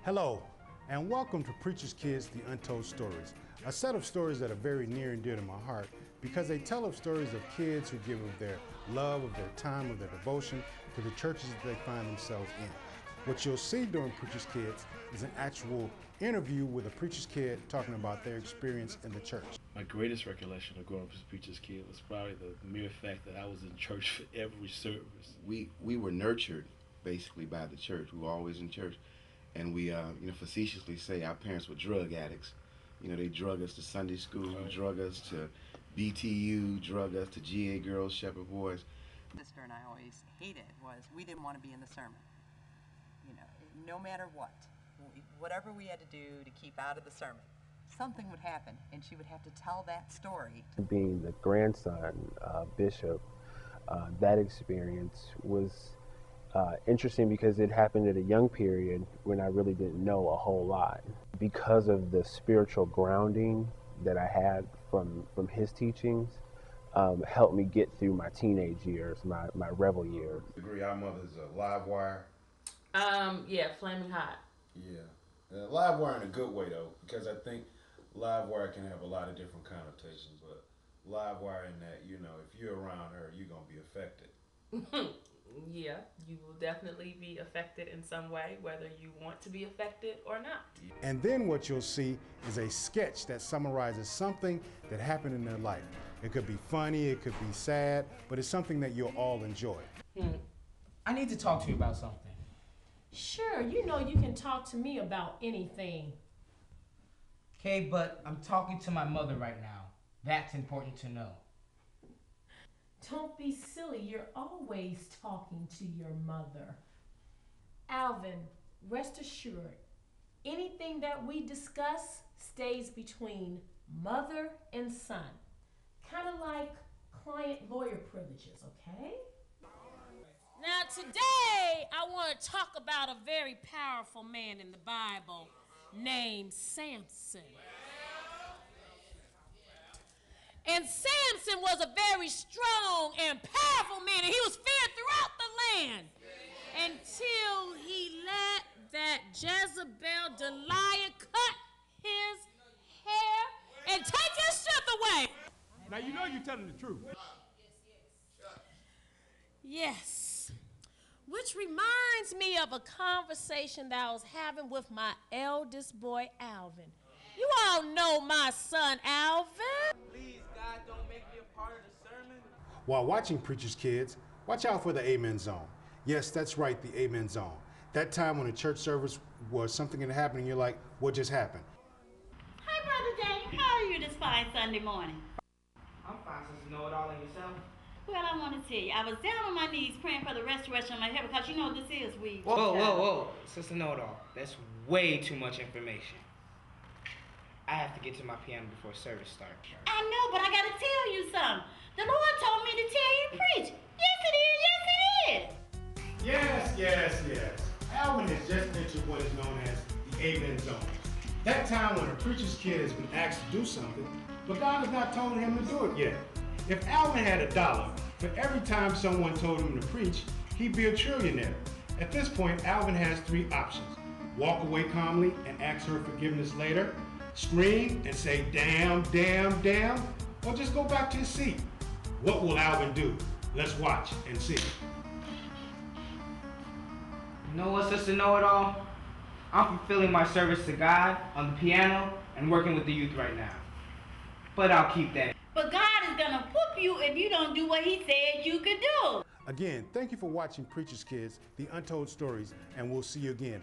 Hello, and welcome to Preacher's Kids, The Untold Stories, a set of stories that are very near and dear to my heart because they tell of stories of kids who give of their love, of their time, of their devotion to the churches that they find themselves in. What you'll see during Preacher's Kids is an actual interview with a preacher's kid talking about their experience in the church. My greatest recollection of growing up as a preacher's kid was probably the mere fact that I was in church for every service. We were nurtured basically by the church. We were always in church, and we facetiously say our parents were drug addicts. They drug us to Sunday school, Right. drug us to BTU, drug us to GA girls, Shepherd boys. Sister and I always hated was we didn't want to be in the sermon. No matter what, whatever we had to do to keep out of the sermon, something would happen, and she would have to tell that story. Being the grandson of Bishop, that experience was interesting because it happened at a young period when I really didn't know a whole lot. Because of the spiritual grounding that I had from his teachings, helped me get through my teenage years, my rebel years. Agree, our mother's a live wire. Yeah, flaming hot. Yeah. Live wire in a good way, though, because I think live wire can have a lot of different connotations, but live wire in that, if you're around her, you're going to be affected. Yeah, you will definitely be affected in some way, whether you want to be affected or not. And then what you'll see is a sketch that summarizes something that happened in their life. It could be funny, it could be sad, but it's something that you'll all enjoy. I need to talk to you about something. Sure, you can talk to me about anything. Okay, but I'm talking to my mother right now. That's important to know. Don't be silly, you're always talking to your mother. Alvin, rest assured, anything that we discuss stays between mother and son. Kind of like client-lawyer privileges, okay? Now today, I want to talk about a very powerful man in the Bible named Samson. And Samson was a very strong and powerful man, and he was feared throughout the land until he let that Jezebel Delilah cut his hair and take his strength away. Now you're telling the truth. Yes. Which reminds me of a conversation that I was having with my eldest boy, Alvin. You all know my son, Alvin. Please, God, don't make me a part of the sermon. While watching Preacher's Kids, watch out for the Amen Zone. Yes, that's right, the Amen Zone. That time when a church service was something that happened and you're like, what just happened? Hi, Brother Daniel. How are you this fine Sunday morning? I'm fine, Sister Know-It-All, and yourself? Well, I want to tell you, I was down on my knees praying for the restoration of my hair because this is weed. Whoa. Sister Know-It-All, that's way too much information. I have to get to my piano before service starts. I know, but I got to tell you something. The Lord told me to tell you to preach. Yes, it is. Yes. Alvin has just mentioned what is known as the Amen Zone. That time when a preacher's kid has been asked to do something, but God has not told him to do it yet. If Alvin had $1 for every time someone told him to preach, he'd be a trillionaire. At this point, Alvin has 3 options. Walk away calmly and ask her forgiveness later, scream and say, damn, or just go back to his seat. What will Alvin do? Let's watch and see. You know what, Sister Know-It-All? I'm fulfilling my service to God on the piano and working with the youth right now. But I'll keep that. But God is going to whoop you if you don't do what he said you could do. Again, thank you for watching Preacher's Kids, The Untold Stories, and we'll see you again.